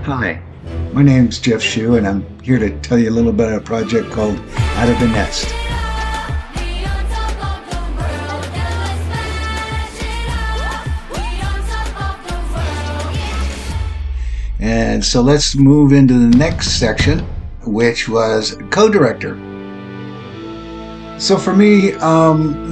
Hi, my name's Jeff Schu, and I'm here to tell you a little bit about a project called Out of the Nest. And so let's move into the next section, which was co-director. So for me,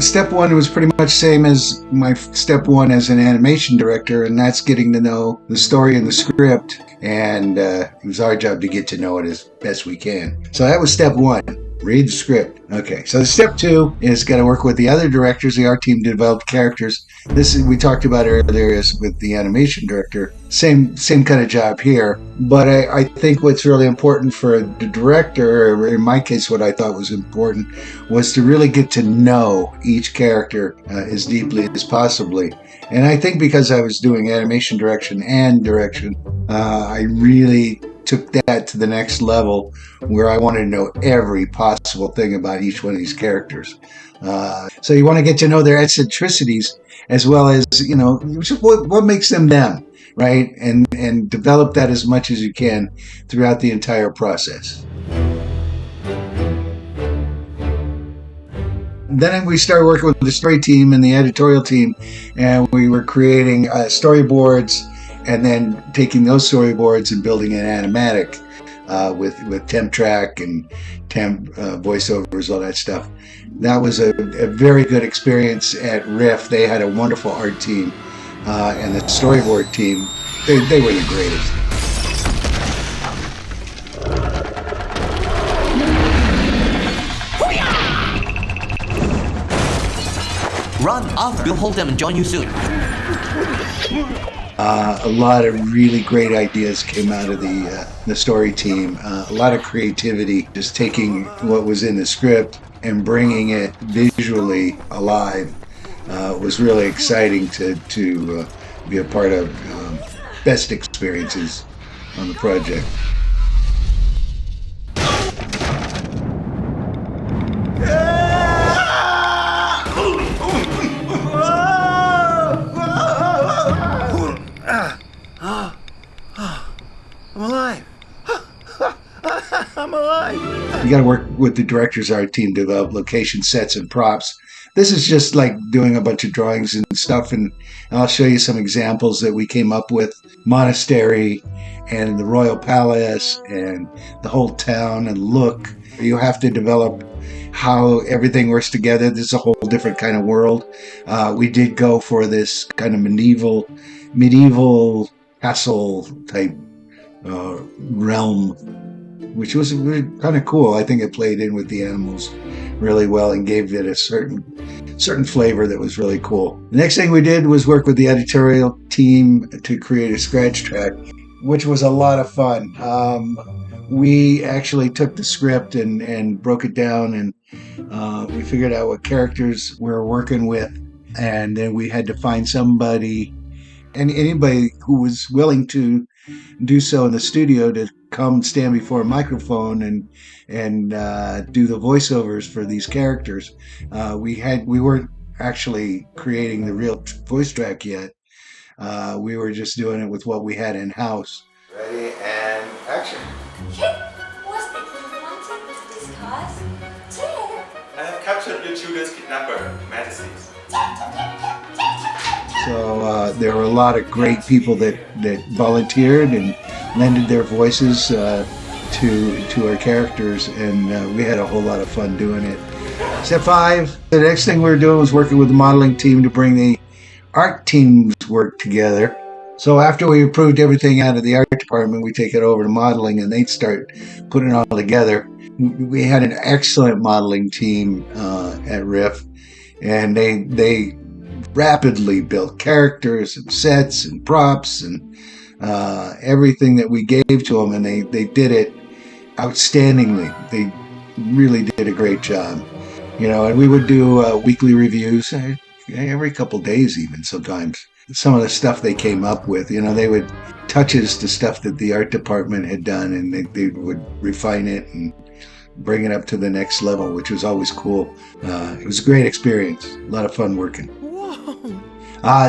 step one was pretty much same as my step one as an animation director, and that's getting to know the story and the script, and it was our job to get to know it as best we can. So that was step one. Read the script. Okay, so step two is got to work with the other directors of our team to develop characters. This is, we talked about earlier, is with the animation director. Same kind of job here. But I think what's really important for the director, or in my case, what I thought was important, was to really get to know each character as deeply as possibly. And I think because I was doing animation direction, I really took that to the next level where I wanted to know every possible thing about each one of these characters. So you want to get to know their eccentricities as well as, you know, what makes them them, right? And develop that as much as you can throughout the entire process. Then we started working with the story team and the editorial team, and we were creating storyboards and then taking those storyboards and building an animatic with temp track and temp voiceovers, all that stuff. That was a very good experience at Riff. They had a wonderful art team, and the storyboard team, they were the greatest. Run, we'll hold them and join you soon. A lot of really great ideas came out of the story team. A lot of creativity, just taking what was in the script and bringing it visually alive was really exciting to be a part of. Best experiences on the project. I'm alive. I'm alive. You got to work with the directors of our team to develop location sets and props. This is just like doing a bunch of drawings and stuff, and I'll show you some examples that we came up with. Monastery and the Royal Palace and the whole town and look. You have to develop how everything works together. This is a whole different kind of world. We did go for this kind of medieval castle type realm, which was really kind of cool. I think it played in with the animals really well and gave it a certain flavor that was really cool. The next thing we did was work with the editorial team to create a scratch track, which was a lot of fun. We actually took the script and broke it down, and we figured out what characters we were working with, and then we had to find somebody and anybody who was willing to do so in the studio to come stand before a microphone and do the voiceovers for these characters. We weren't actually creating the real voice track yet. We were just doing it with what we had in house. Ready and action. What's the you wanted to discuss? I have captured your children's kidnapper, Majesties. So there were a lot of great people that volunteered and lended their voices to our characters, and we had a whole lot of fun doing it. Step 5, the next thing we were doing was working with the modeling team to bring the art team's work together. So after we approved everything out of the art department, we take it over to modeling, and they'd start putting it all together. We had an excellent modeling team at Riff, and they rapidly built characters and sets and props and everything that we gave to them, and they did it outstandingly. They really did a great job, you know. And we would do weekly reviews every couple days, even sometimes. Some of the stuff they came up with, you know, they would touches to stuff that the art department had done, and they would refine it and bring it up to the next level, which was always cool. It was a great experience, a lot of fun working.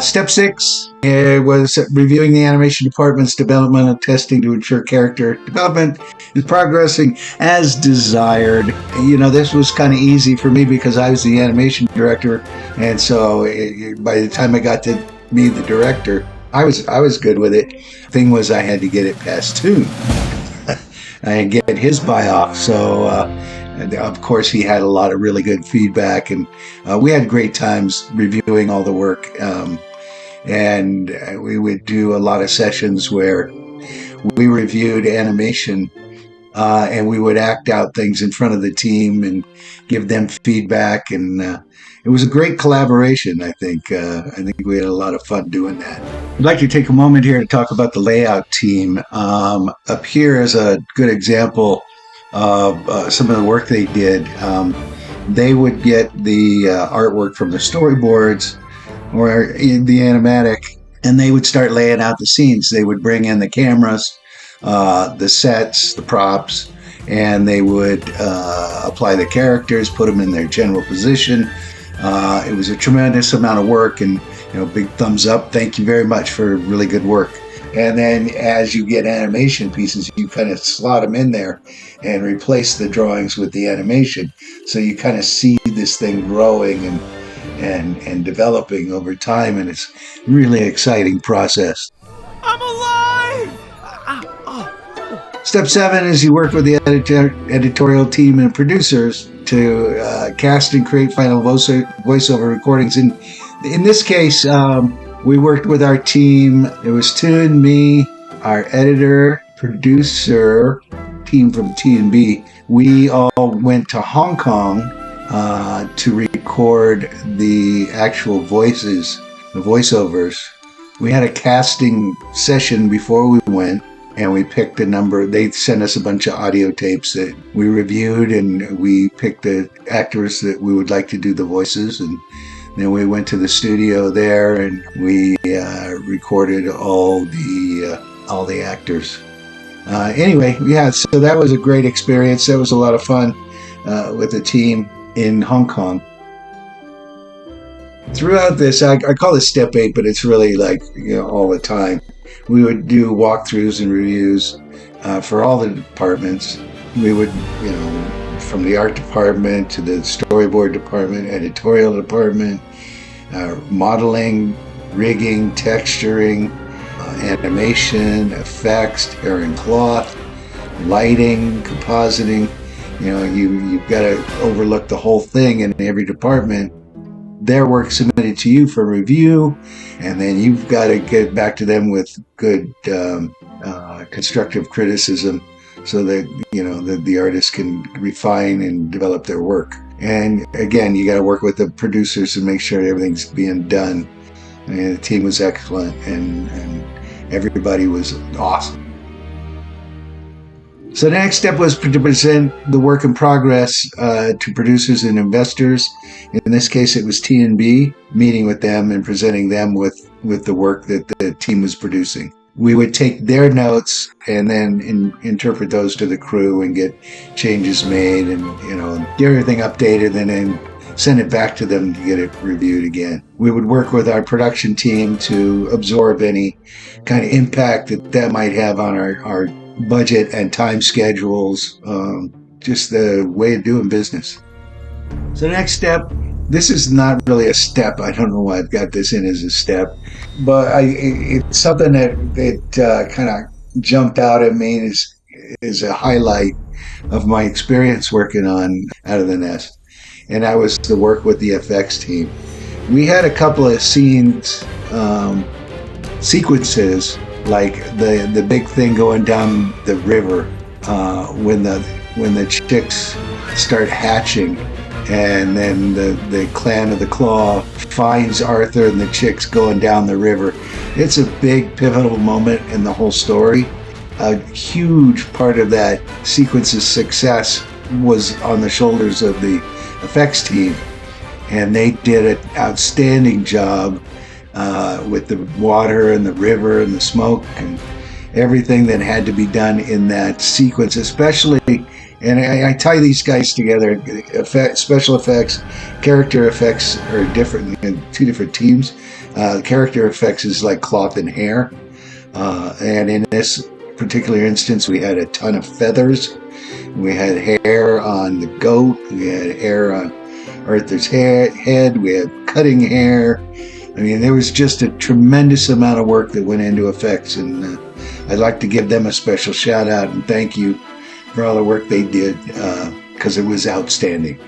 Step 6 was reviewing the animation department's developmental testing to ensure character development is progressing as desired. This was kind of easy for me because I was the animation director, and so by the time I got to be the director, I was good with it. Thing was, I had to get it past Toon and get his buy-off. So, of course, he had a lot of really good feedback, and we had great times reviewing all the work. And we would do a lot of sessions where we reviewed animation, and we would act out things in front of the team and give them feedback. And it was a great collaboration, I think. I think we had a lot of fun doing that. I'd like to take a moment here to talk about the layout team. Up here is a good example of some of the work they did. They would get the artwork from the storyboards or in the animatic, and they would start laying out the scenes. They would bring in the cameras, the sets, the props, and they would apply the characters, put them in their general position. It was a tremendous amount of work, and big thumbs up. Thank you very much for really good work. And then as you get animation pieces, you kind of slot them in there and replace the drawings with the animation. So you kind of see this thing growing and developing over time, and it's really exciting process. I'm alive! Step 7 is you work with the editorial team and producers to cast and create final voiceover recordings. And in this case, we worked with our team. It was Toon, me, our editor, producer, team from T&B. We all went to Hong Kong to record the actual voices, the voiceovers. We had a casting session before we went, and we picked a number. They sent us a bunch of audio tapes that we reviewed, and we picked the actors that we would like to do the voices. And then we went to the studio there, and we recorded all the actors. Anyway, so that was a great experience. That was a lot of fun with the team in Hong Kong. Throughout this, I call this Step 8, but it's really like all the time. We would do walkthroughs and reviews for all the departments. We would, from the art department to the storyboard department, editorial department, modeling, rigging, texturing, animation, effects, hair and cloth, lighting, compositing. You've got to overlook the whole thing in every department. Their work submitted to you for review, and then you've got to get back to them with good constructive criticism so that the artists can refine and develop their work. And again, you got to work with the producers to make sure everything's being done. And the team was excellent, and everybody was awesome. So the next step was to present the work in progress to producers and investors. In this case, it was T&B, meeting with them and presenting them with the work that the team was producing. We would take their notes and then interpret those to the crew and get changes made and get everything updated and then send it back to them to get it reviewed again. We would work with our production team to absorb any kind of impact that might have on our budget and time schedules, just the way of doing business. So the next step, this is not really a step. I don't know why I've got this in as a step, but it's something that kind of jumped out at me is a highlight of my experience working on Out of the Nest. And that was the work with the FX team. We had a couple of scenes, sequences, like the big thing going down the river when the chicks start hatching, and then the clan of the Claw finds Arthur and the chicks going down the river. It's a big pivotal moment in the whole story. A huge part of that sequence's success was on the shoulders of the effects team, and they did an outstanding job with the water and the river and the smoke and everything that had to be done in that sequence, especially, and I tie these guys together, special effects, character effects are different in two different teams, Character effects is like cloth and hair. And in this particular instance, we had a ton of feathers. We had hair on the goat. We had hair on Arthur's head. We had cutting hair. I mean, there was just a tremendous amount of work that went into effects. And I'd like to give them a special shout out and thank you for all the work they did, because it was outstanding.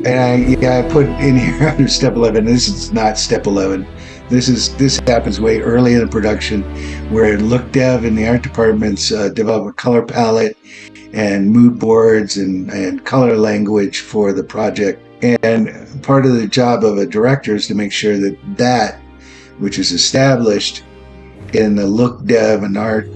And I put in here under step 11. This is not step 11. This happens way early in the production, where look dev and the art departments develop a color palette and mood boards and color language for the project. And part of the job of a director is to make sure that which is established in the look dev and art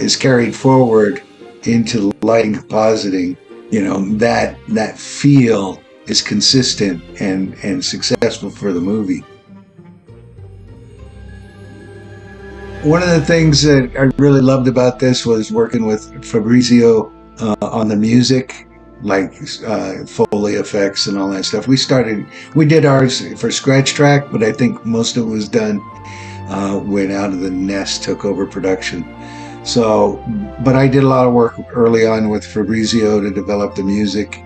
is carried forward into lighting compositing. You know, that feel is consistent and successful for the movie. One of the things that I really loved about this was working with Fabrizio on the music, like Foley effects and all that stuff. We did ours for Scratch Track, but I think most of it was done when Out of the Nest took over production. So, but I did a lot of work early on with Fabrizio to develop the music.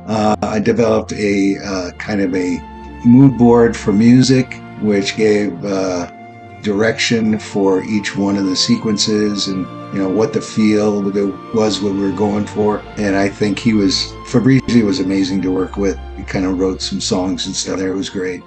I developed a kind of a mood board for music, which gave direction for each one of the sequences and, you know, what the feel was, what we were going for. And I think Fabrizio was amazing to work with. He kind of wrote some songs and stuff there. It was great.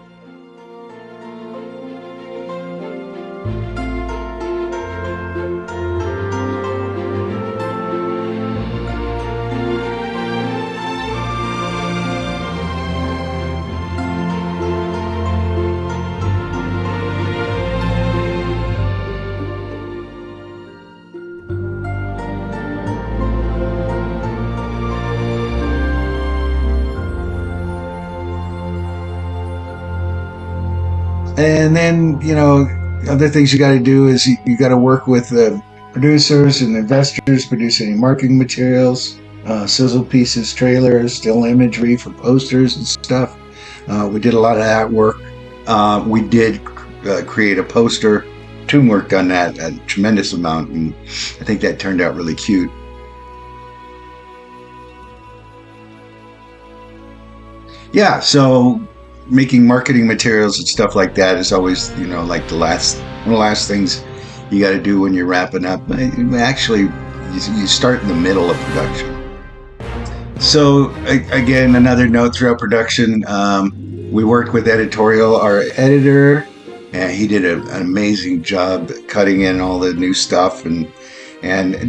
And then, you know, other things you got to do is you got to work with producers and investors, produce any marketing materials, sizzle pieces, trailers, still imagery for posters and stuff. We did a lot of that work. We did create a poster. Toon worked on that a tremendous amount, and I think that turned out really cute. Yeah, so making marketing materials and stuff like that is always, you know, like one of the last things you got to do when you're wrapping up. Actually, you start in the middle of production. So again, another note throughout production, we worked with editorial, our editor, and he did an amazing job cutting in all the new stuff and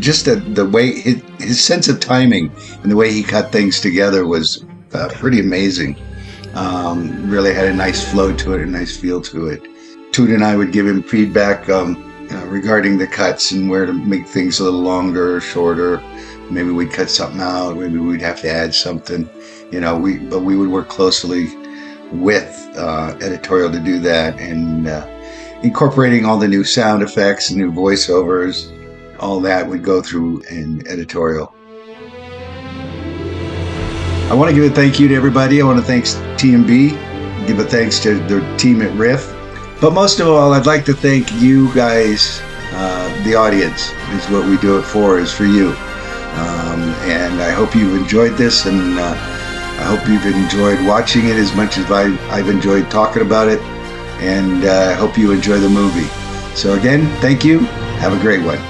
just the way his sense of timing and the way he cut things together was pretty amazing. Really had a nice flow to it, a nice feel to it. Toon and I would give him feedback regarding the cuts and where to make things a little longer or shorter. Maybe we'd cut something out. Maybe we'd have to add something. You know, but we would work closely with editorial to do that, and incorporating all the new sound effects and new voiceovers. All that would go through in editorial. I want to give a thank you to everybody. I want to thank TMB, give a thanks to the team at Riff. But most of all, I'd like to thank you guys, the audience. Is what we do it for, is for you. And I hope you've enjoyed this, and I hope you've enjoyed watching it as much as I've enjoyed talking about it. And I hope you enjoy the movie. So again, thank you. Have a great one.